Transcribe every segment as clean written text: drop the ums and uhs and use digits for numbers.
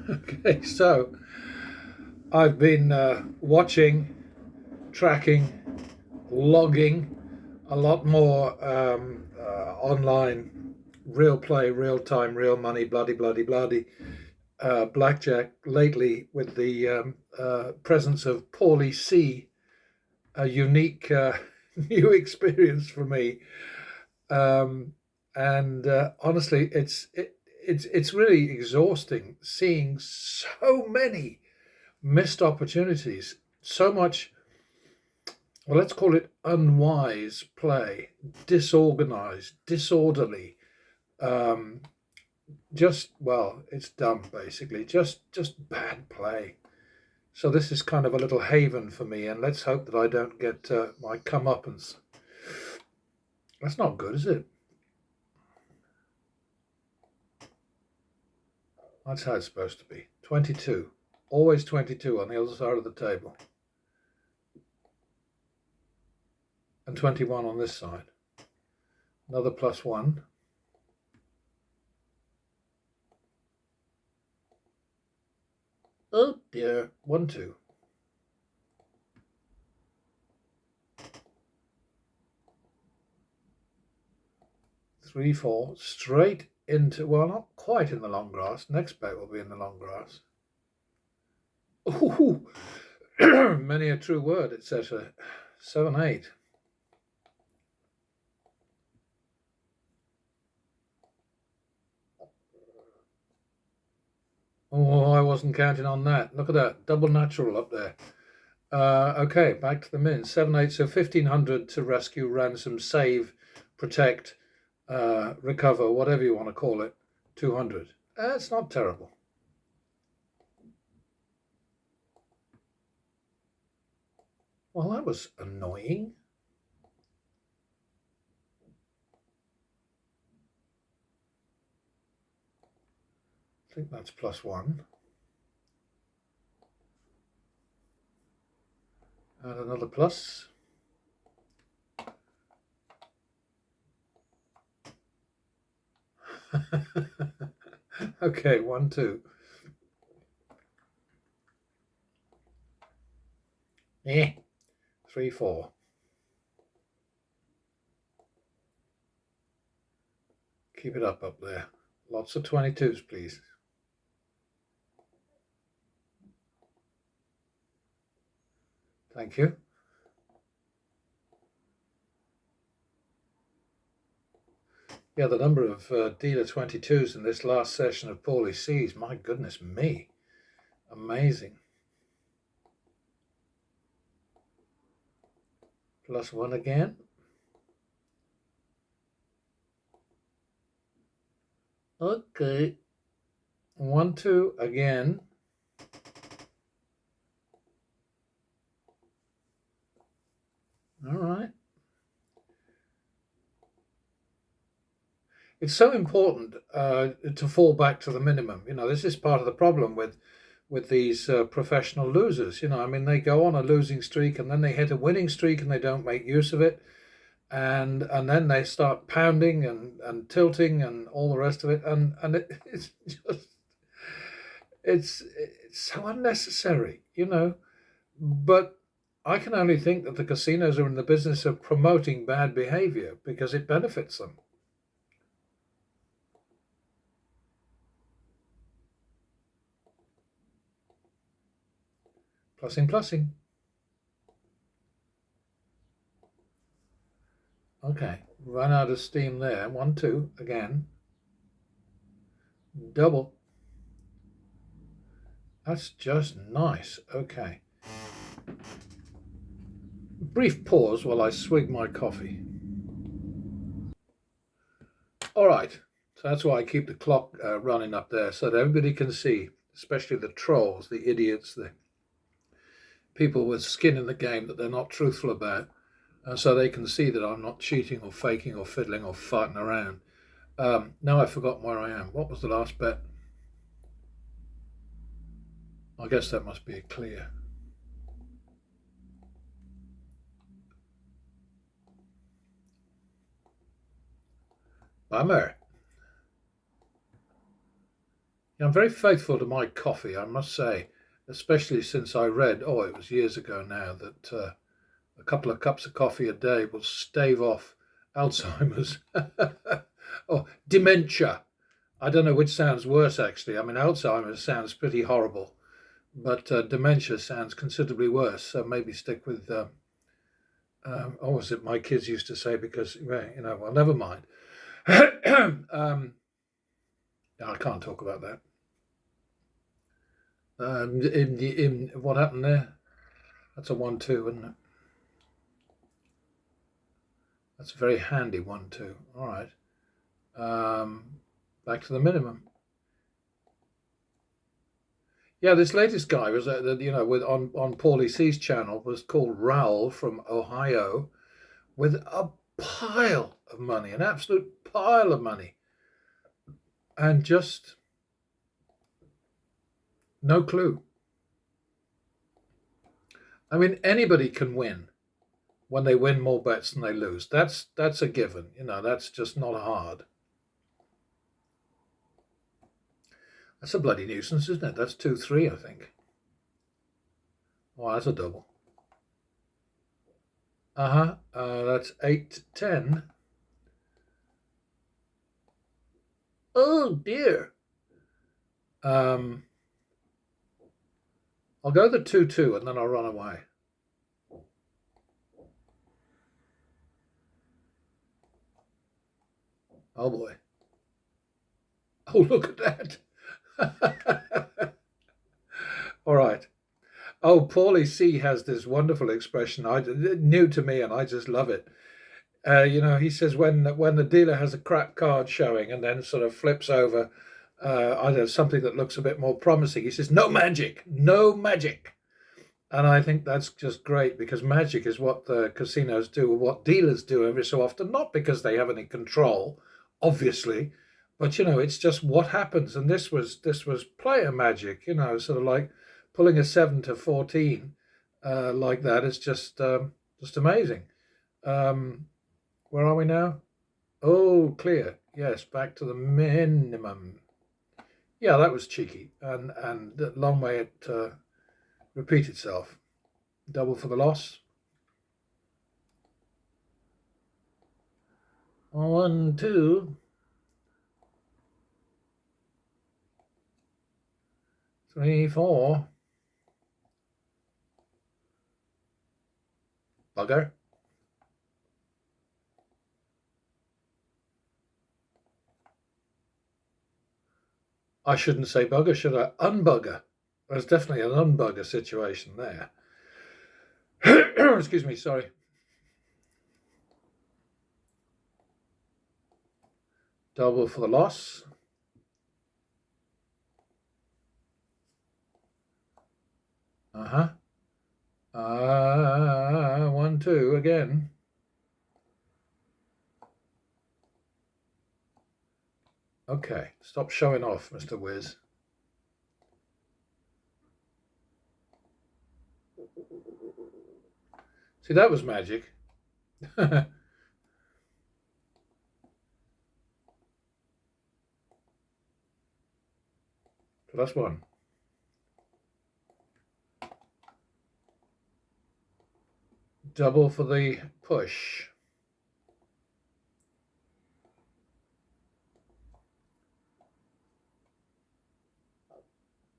Okay, so I've been watching, tracking, logging a lot more online real play, real time, real money, bloody, bloody, bloody blackjack lately with the presence of Paulie C, a unique new experience for me. Um, and honestly, it's really exhausting seeing so many missed opportunities, so much, well, let's call it unwise play, disorganized, disorderly. Um, just, well, it's dumb basically, just bad play. So this is kind of a little haven for me, and let's hope that I don't get my comeuppance. That's not good, is it? That's how it's supposed to be. 22. Always 22 on the other side of the table. And 21 on this side. Another +1. Oh dear. 1, 2. 3, 4. Straight into, well, not quite in the long grass. Next bet will be in the long grass. Ooh, many a true word, etc. 7, 8. Oh, I wasn't counting on that. Look at that. Double natural up there. Okay, back to the min. 7, 8. So 1500 to rescue, ransom, save, protect, recover, whatever you want to call it. 200. It's not terrible. Well, that was annoying. I think that's +1. And another plus. Okay, 1, 2. 3, 4. Keep it up there. Lots of 22s, please. Thank you. Yeah, the number of dealer 22s in this last session of Paulie C's, my goodness me. Amazing. +1 again. Okay. 1, 2 again. All right. It's so important to fall back to the minimum. This is part of the problem with these professional losers. I mean, they go on a losing streak and then they hit a winning streak and they don't make use of it, and then they start pounding and tilting and all the rest of it, and it's just it's so unnecessary. But I can only think that the casinos are in the business of promoting bad behavior because it benefits them. Plussing, plussing. Okay, run out of steam there. 1, 2 again. Double. That's just nice. Okay. Brief pause while I swig my coffee. All right. So that's why I keep the clock running up there so that everybody can see, especially the trolls, the idiots, the people with skin in the game that they're not truthful about, so they can see that I'm not cheating or faking or fiddling or farting around. Now I've forgotten where I am. What was the last bet? I guess that must be a clear. Bummer. Yeah, I'm very faithful to my coffee, I must say, especially since I read, oh, it was years ago now, that a couple of cups of coffee a day will stave off Alzheimer's or dementia. I don't know which sounds worse, actually. I mean, Alzheimer's sounds pretty horrible, but dementia sounds considerably worse. So maybe stick with, oh, was it my kids used to say, because, well, never mind. I can't talk about that. In what happened there? That's a 1-2, isn't it? That's a very handy 1-2. All right. Back to the minimum. Yeah, this latest guy was, with on Paulie C's channel, was called Raoul from Ohio, with a pile of money, an absolute pile of money, and just no clue. I mean, anybody can win when they win more bets than they lose. That's a given. That's just not hard. That's a bloody nuisance, isn't it? That's 2-3, I think. Oh, that's a double. That's 8-10. Oh dear. I'll go the 2-2 and then I'll run away. Oh boy. Oh, look at that. All right. Oh, Paulie C has this wonderful expression, new to me, and I just love it. He says when the dealer has a crap card showing and then sort of flips over, I don't know, something that looks a bit more promising, he says, "No magic, no magic." And I think that's just great, because magic is what the casinos do, or what dealers do every so often, not because they have any control, obviously, but it's just what happens. And this was player magic, sort of like pulling a 7-14 like that. It's just amazing. Where are we now? Oh, clear. Yes, back to the minimum. Yeah, that was cheeky, and long may it repeat itself. Double for the loss. 1-2. 3-4. Bugger. I shouldn't say bugger, should I? Unbugger. There's definitely an unbugger situation there. Excuse me, sorry. Double for the loss. 1-2 again. Okay, stop showing off, Mr. Wiz. See, that was magic. +1. Double for the push.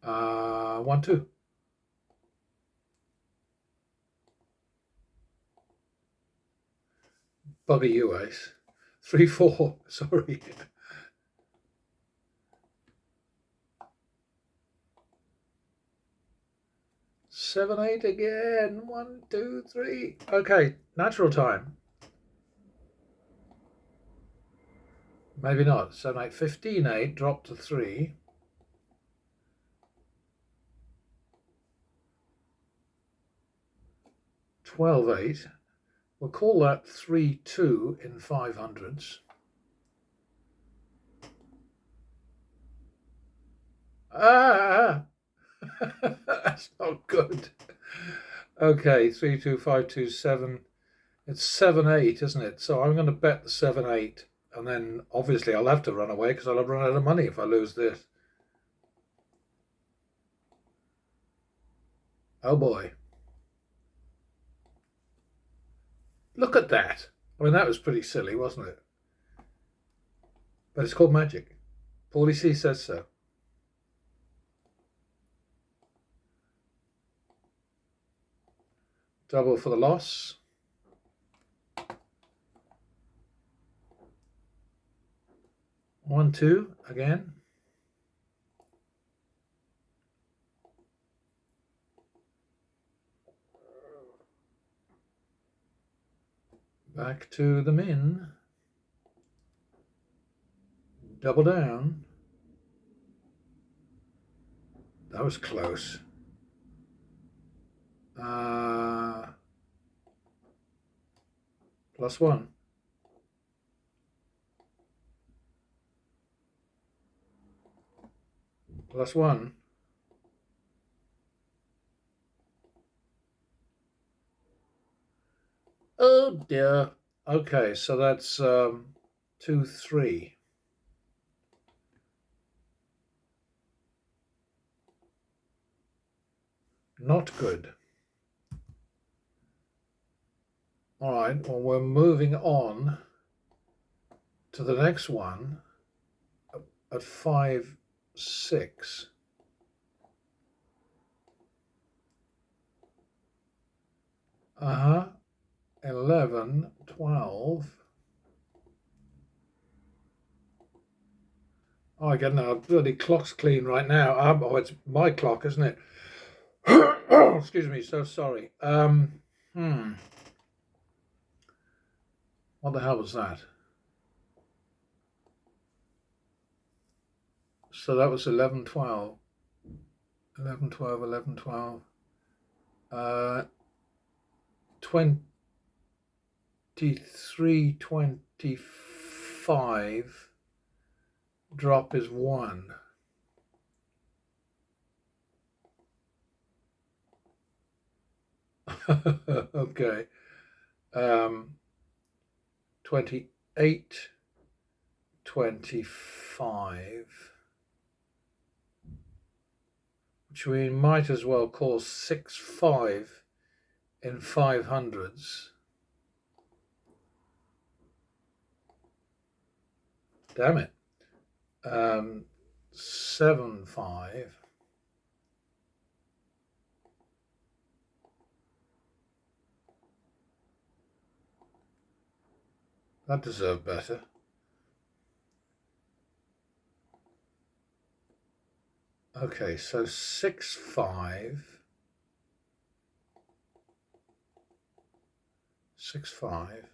1-2. Bugger you, ace. 3-4. Sorry. 7-8 again. 1, 2, 3. Okay, natural time. Maybe not. 7-8. 15-8. Drop to 3. 12-8. We'll call that 3-2 in 500s. That's not good. Okay, 3-2, 5-2, 7. It's 7-8, isn't it? So I'm going to bet the 7-8, and then obviously I'll have to run away because I'll have run out of money if I lose this. Oh boy. Look at that. I mean, that was pretty silly, wasn't it? But it's called magic. Paulie C says so. Double for the loss. One, two again. Back to the min. Double down. That was close. Plus one. Plus one. Oh dear. Okay, so that's 2, 3. Not good. All right, well, we're moving on to the next one at 5, 6. 11, 12. Oh, I get no bloody clock's clean right now. Oh, it's my clock, isn't it? Excuse me, so sorry. What the hell was that? So that was 11, 12. 11, 12, 11, 12. 23, 25. Drop is 1. Okay. 28, 25. Which we might as well call 6, 5 in 500s. Damn it. 7, 5. That deserved better. Okay, so 6, 5. 6, 5.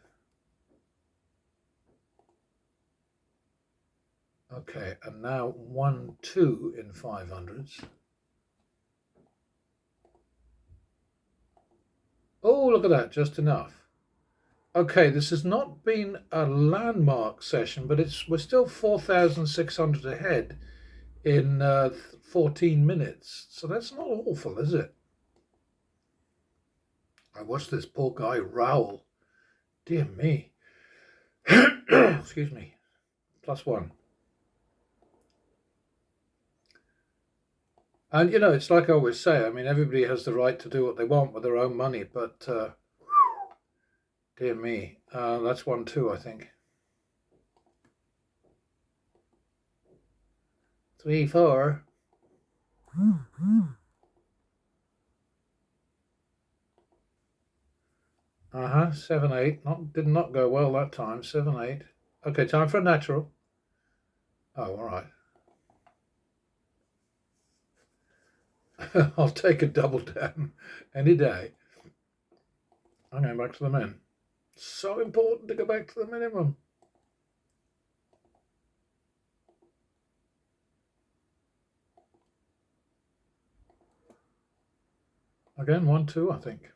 Okay, and now 1, 2 in 500s. Oh, look at that, just enough. Okay, this has not been a landmark session, but we're still 4,600 ahead in 14 minutes. So that's not awful, is it? I watched this poor guy rowl. Dear me. Excuse me. Plus one. And, it's like I always say, I mean, everybody has the right to do what they want with their own money, but dear me, that's 1, 2, I think. 3, 4. 7, 8. Did not go well that time. 7, 8. Okay, time for a natural. Oh, all right. I'll take a double down any day. I'm going back to the min. So important to go back to the minimum. Again, 1, 2, I think.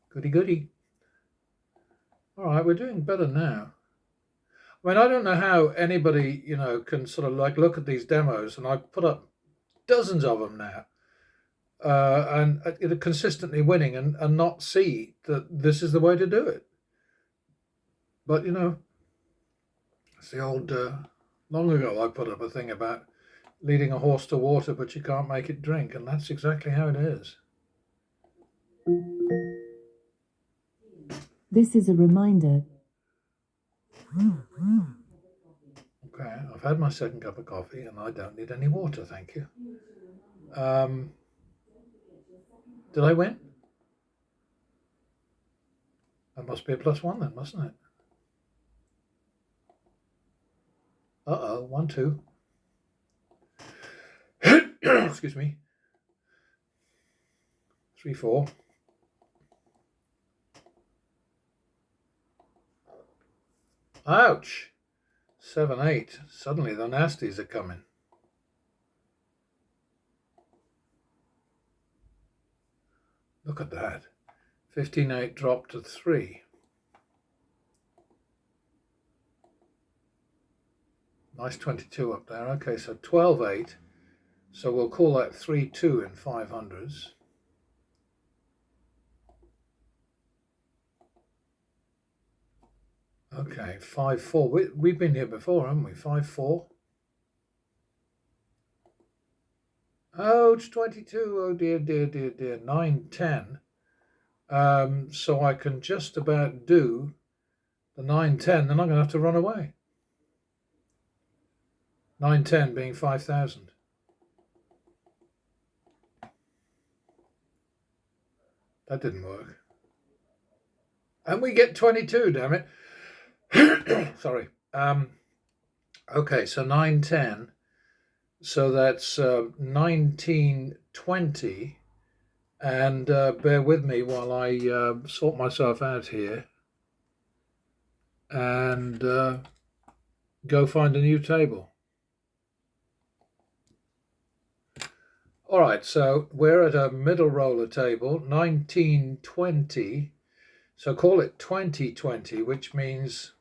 Goody, goody. All right, we're doing better now. I mean, I don't know how anybody, can sort of like look at these demos, and I've put up dozens of them now, and consistently winning and not see that this is the way to do it. But, It's the old, long ago I put up a thing about leading a horse to water, but you can't make it drink, and that's exactly how it is. This is a reminder. Okay, I've had my second cup of coffee and I don't need any water, thank you. Did I win? That must be a +1 then, mustn't it? Uh-oh, 1, 2. Excuse me. 3, 4. Ouch! 7, 8. Suddenly the nasties are coming. Look at that. 15, 8 dropped to 3. Nice 22 up there. Okay, so 12, 8. So we'll call that 3, 2 in 500s. Okay, 5, 4. We've been here before, haven't we? 5, 4. Oh, it's 22. Oh dear, dear, dear, dear. 9, 10. So I can just about do the 9, 10. Then I'm going to have to run away. 9, 10 being 5,000. That didn't work. And we get 22, damn it. Sorry. Okay, so 9, 10. So that's 19, 20. And bear with me while I sort myself out here and go find a new table. All right, so we're at a middle roller table, 1920. So call it 2020, which means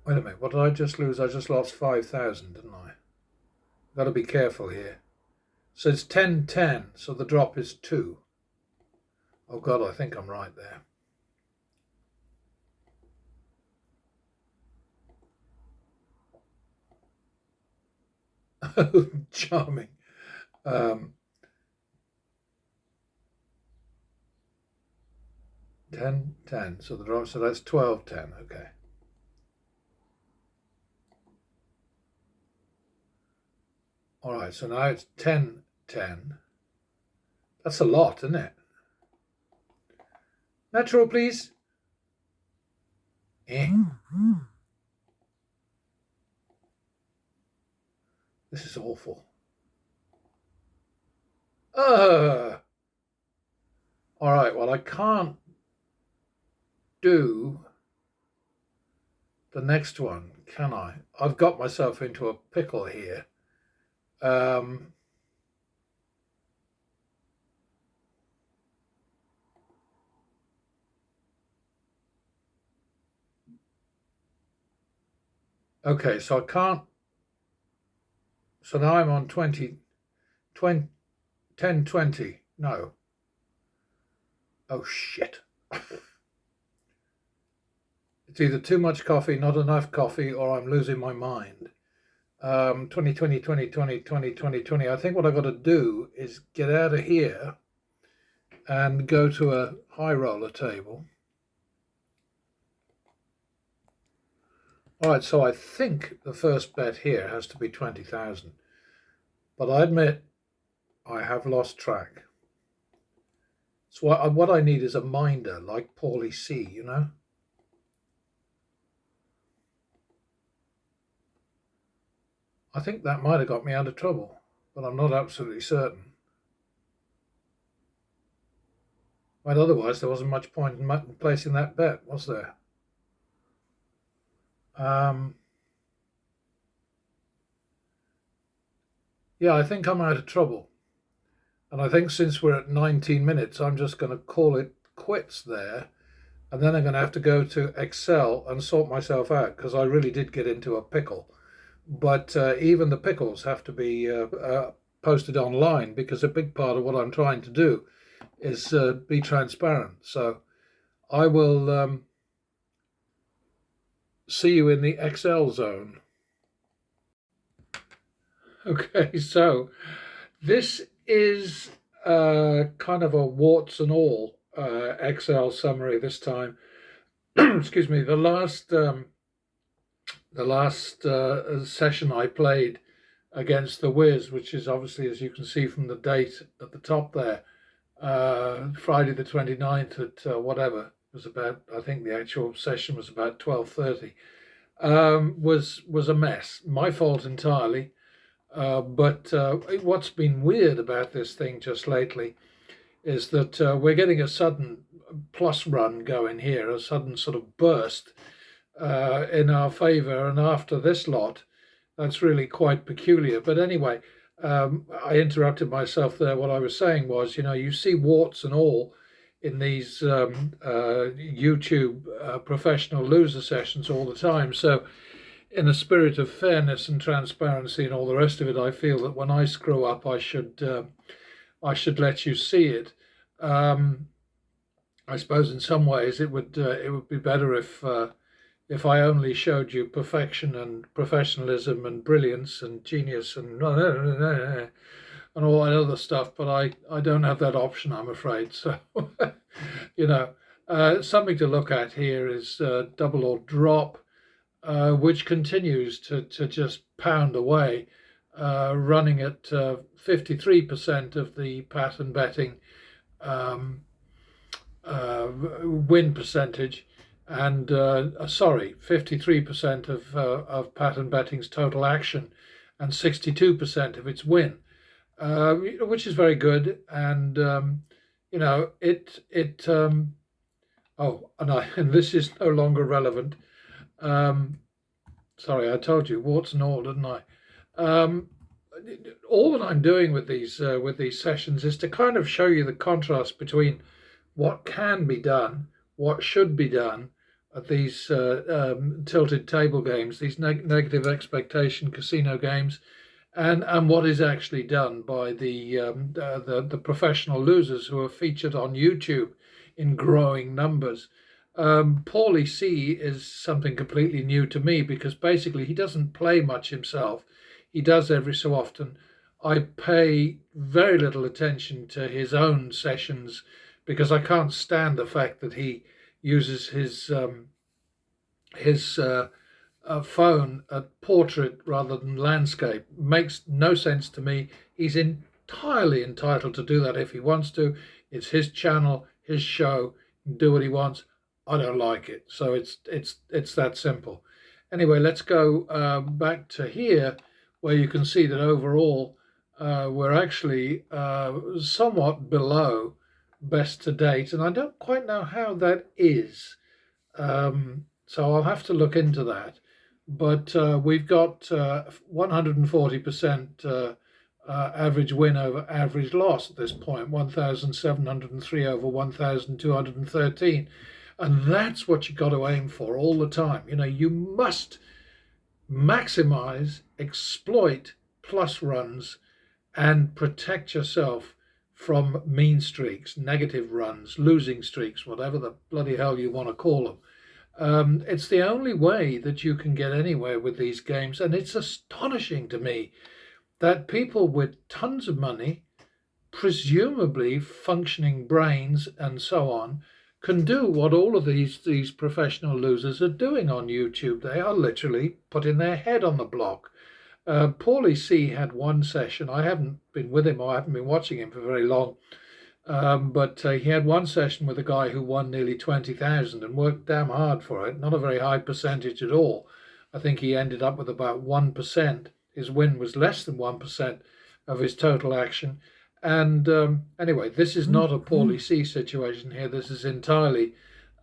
wait a minute, what did I just lose? I just lost 5,000, didn't I? Got to be careful here. So it's 10, 10, so the drop is 2. Oh God, I think I'm right there. Oh, charming. 10, 10, so the drop, so that's 12, 10, okay. All right, so now it's 10, 10. That's a lot, isn't it? Natural, please. This is awful. All right, well, I can't do the next one, can I? I've got myself into a pickle here. Okay, so I can't. So now I'm on 20, 10, 20. No. Oh, shit. It's either too much coffee, not enough coffee, or I'm losing my mind. 2020, 2020, 2020. I think what I've got to do is get out of here and go to a high roller table. All right, so I think the first bet here has to be 20,000. But I admit I have lost track. So what I need is a minder like Paulie C, you know? I think that might have got me out of trouble, but I'm not absolutely certain. But otherwise, there wasn't much point in placing that bet, was there? Yeah, I think I'm out of trouble. And I think since we're at 19 minutes, I'm just going to call it quits there. And then I'm going to have to go to Excel and sort myself out because I really did get into a pickle. But even the pickles have to be posted online because a big part of what I'm trying to do is be transparent. So I will see you in the XL zone. Okay, so this is kind of a warts and all XL summary this time. Excuse me. The last session I played against the Wiz, which is obviously, as you can see from the date at the top there, Friday the 29th at whatever it was about. I think the actual session was about 12:30. Was a mess. My fault entirely. But what's been weird about this thing just lately is that we're getting a sudden plus run going here, a sudden sort of burst in our favour. And after this lot, that's really quite peculiar. But anyway, I interrupted myself there. What I was saying was, you see warts and all in these YouTube professional loser sessions all the time. So in a spirit of fairness and transparency and all the rest of it, I feel that when I screw up, I should let you see it. I suppose in some ways it would be better if I only showed you perfection and professionalism and brilliance and genius and all that other stuff, but I don't have that option, I'm afraid. So, something to look at here is double or drop, which continues to just pound away, running at 53% of the pattern betting win percentage, and 53% of pattern betting's total action, and 62% of its win, which is very good. And and this is no longer relevant. Sorry, I told you warts and all, didn't I? All that I'm doing with these sessions is to kind of show you the contrast between what can be done, what should be done at these tilted table games, these negative expectation casino games, and what is actually done by the professional losers who are featured on YouTube in growing numbers. Paulie C is something completely new to me because basically he doesn't play much himself. He does every so often. I pay very little attention to his own sessions because I can't stand the fact that he uses his phone at portrait rather than landscape. Makes no sense to me. He's entirely entitled to do that if he wants to. It's his channel, his show. Do what he wants. I don't like it. So it's that simple. Anyway, let's go back to here where you can see that overall we're actually somewhat below best to date, and I don't quite know how that is. So I'll have to look into that. But we've got 140% average win over average loss at this point, 1,703 over 1,213. And that's what you got to aim for all the time. You must maximize, exploit plus runs, and protect yourself from mean streaks, negative runs, losing streaks, whatever the bloody hell you want to call them. It's the only way that you can get anywhere with these games. And it's astonishing to me that people with tons of money, presumably functioning brains and so on, can do what all of these professional losers are doing on YouTube. They are literally putting their head on the block. Paulie C had one session. I haven't been with him, or I haven't been watching him for very long. But he had one session with a guy who won nearly 20,000 and worked damn hard for it. Not a very high percentage at all. I think he ended up with about 1%. His win was less than 1% of his total action. And anyway, this is not a Paulie C situation here. This is entirely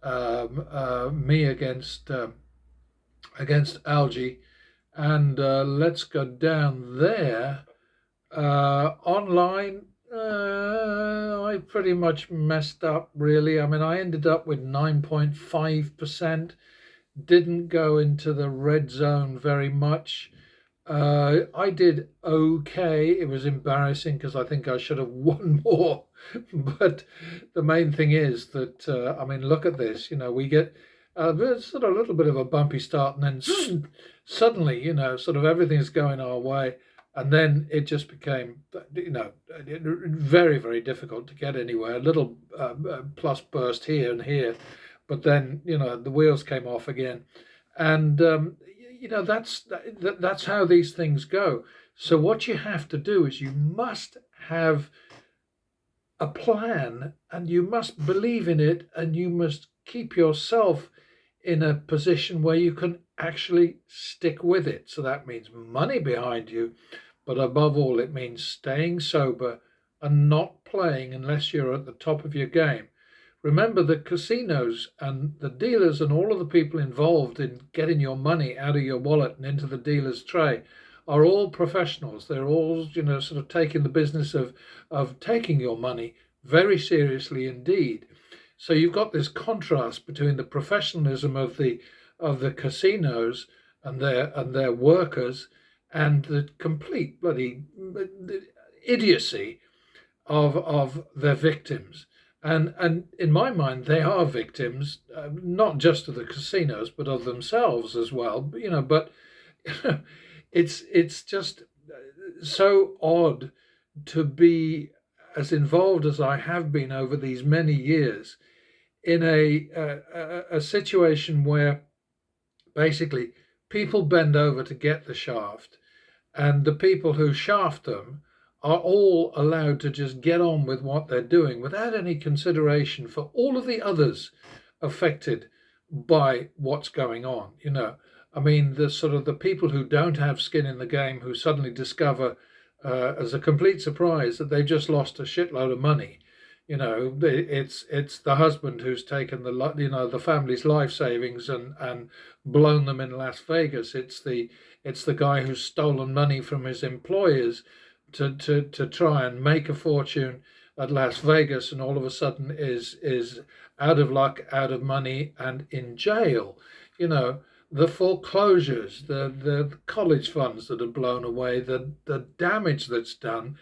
me against Algae. And let's go down there. Online, I pretty much messed up, really. I mean, I ended up with 9.5%. Didn't go into the red zone very much. I did okay. It was embarrassing because I think I should have won more. But the main thing is that, I mean, look at this. We get there's sort of a little bit of a bumpy start, and then suddenly, sort of everything's going our way. And then it just became, very, very difficult to get anywhere. A little plus burst here and here. But then, the wheels came off again. And that's how these things go. So what you have to do is you must have a plan, and you must believe in it, and you must keep yourself in a position where you can actually stick with it. So that means money behind you, but above all, it means staying sober and not playing unless you're at the top of your game. Remember that casinos and the dealers and all of the people involved in getting your money out of your wallet and into the dealer's tray are all professionals. They're all, sort of taking the business of taking your money very seriously indeed. So you've got this contrast between the professionalism of the casinos and their workers, and the complete bloody idiocy of their victims. And in my mind, they are victims, not just of the casinos, but of themselves as well. But it's just so odd to be as involved as I have been over these many years in a situation where basically people bend over to get the shaft, and the people who shaft them are all allowed to just get on with what they're doing without any consideration for all of the others affected by what's going on. I mean, the sort of the people who don't have skin in the game, who suddenly discover as a complete surprise that they've just lost a shitload of money. It's the husband who's taken the family's life savings and blown them in Las Vegas. It's the guy who's stolen money from his employers to try and make a fortune at Las Vegas, and all of a sudden is out of luck, out of money, and in jail. The foreclosures, the college funds that are blown away, the damage that's done.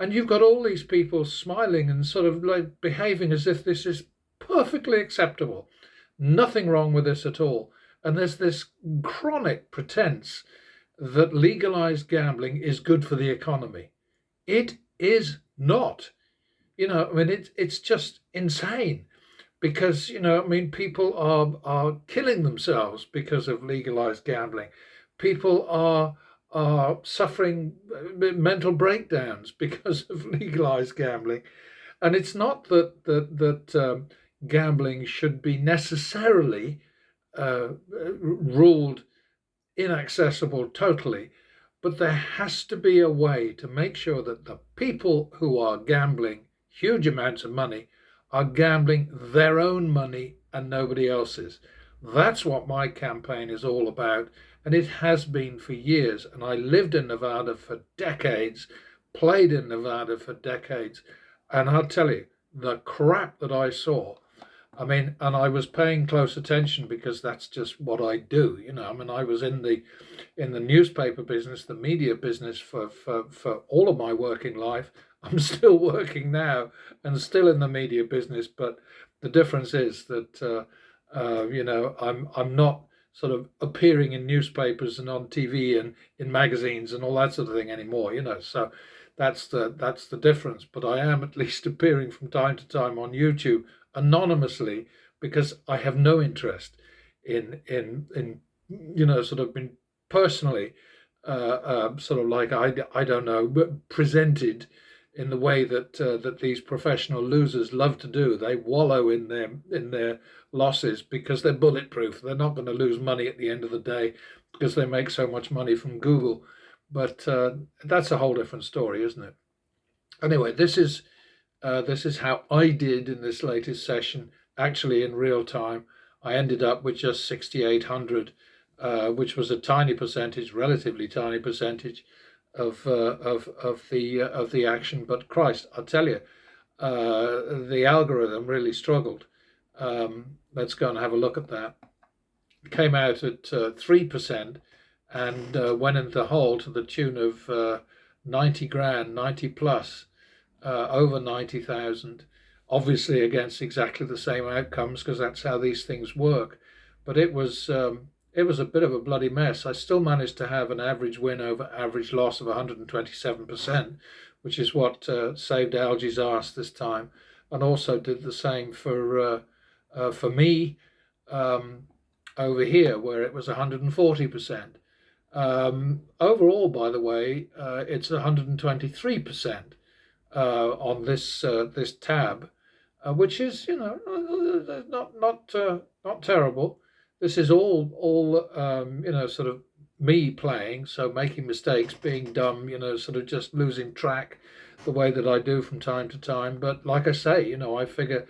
And you've got all these people smiling and sort of like behaving as if this is perfectly acceptable. Nothing wrong with this at all. And there's this chronic pretense that legalized gambling is good for the economy. It is not. I mean, it's just insane, because, I mean, people are killing themselves because of legalized gambling. People are suffering mental breakdowns because of legalized gambling. And it's not that gambling should be necessarily ruled inaccessible totally, but there has to be a way to make sure that the people who are gambling huge amounts of money are gambling their own money and nobody else's. That's what my campaign is all about, and it has been for years. And I lived in Nevada for decades, played in Nevada for decades, and I'll tell you, the crap that I saw. I mean, and I was paying close attention because that's just what I do. I mean, I was in the newspaper business, the media business for all of my working life. I'm still working now and still in the media business, but the difference is that I'm not sort of appearing in newspapers and on TV and in magazines and all that sort of thing anymore. So that's the difference. But I am at least appearing from time to time on YouTube anonymously, because I have no interest in sort of been personally sort of like I don't know, but presented in the way that these professional losers love to do. They wallow in their losses because they're bulletproof. They're not going to lose money at the end of the day because they make so much money from Google. But that's a whole different story, isn't it? Anyway, this is how I did in this latest session. Actually, in real time, I ended up with just 6,800, which was a tiny percentage, relatively tiny percentage of the action. But Christ, I'll tell you, the algorithm really struggled. Let's go and have a look at that. It came out at 3%, and went into the hole to the tune of 90 grand, 90 plus, over 90,000. Obviously against exactly the same outcomes, because that's how these things work. But it was a bit of a bloody mess. I still managed to have an average win over average loss of 127%, which is what saved Algie's arse this time, and also did the same for me um, over here, where it was 140%. Overall, by the way, it's 123% on this tab, which is, not terrible. This is all sort of me playing, so making mistakes, being dumb, sort of just losing track the way that I do from time to time. But like I say, I figure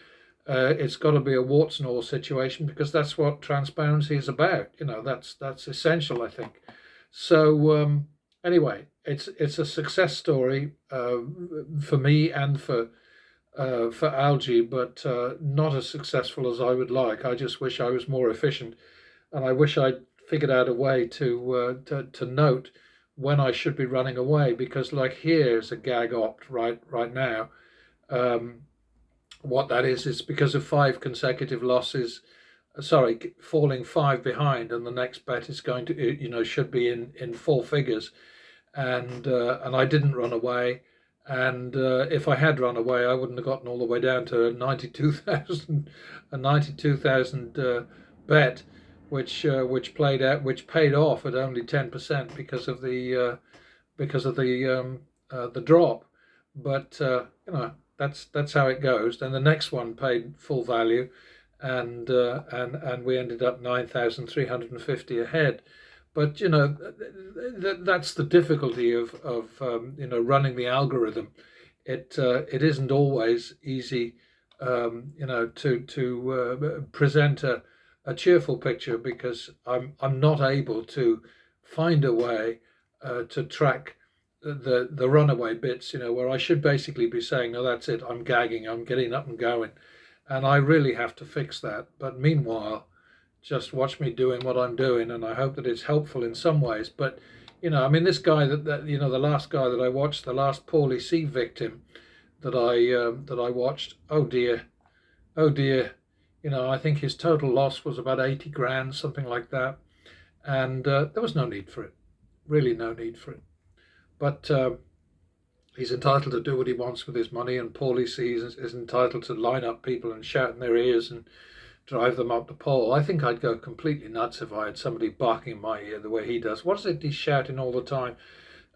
it's got to be a warts and all situation, because that's what transparency is about. That's essential, I think. So anyway, it's a success story for me and for Algae, but not as successful as I would like. I just wish I was more efficient, and I wish I'd figured out a way to note when I should be running away, because like here's a gag opt right now. Um, what that is because of 5 consecutive losses. Sorry, falling 5 behind, and the next bet is going to, should be in 4 figures, and I didn't run away. And if I had run away, I wouldn't have gotten all the way down to 92,000, a 92,000 bet, which paid off at only 10% because of the drop. But that's how it goes. Then the next one paid full value, and we ended up 9,350 ahead. But that's the difficulty of running the algorithm. It isn't always easy, to present a cheerful picture, because I'm not able to find a way to track the runaway bits, where I should basically be saying, no, that's it, I'm gagging, I'm getting up and going, and I really have to fix that. But meanwhile, just watch me doing what I'm doing, and I hope that it's helpful in some ways. But this guy the last guy that I watched, the last Paulie C victim that I watched, oh dear, oh dear, I think his total loss was about 80 grand, something like that, and there was no need for it, really no need for it. But he's entitled to do what he wants with his money, and Paulie C is entitled to line up people and shout in their ears and drive them up the pole. I think I'd go completely nuts if I had somebody barking in my ear the way he does. What is it he's shouting all the time?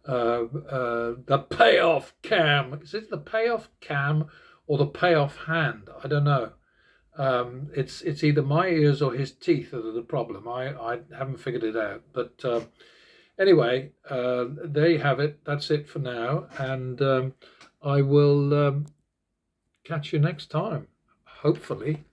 The payoff cam. Is it the payoff cam or the payoff hand? I don't know. It's either my ears or his teeth that are the problem. I haven't figured it out. But anyway, there you have it. That's it for now. And I will catch you next time, hopefully.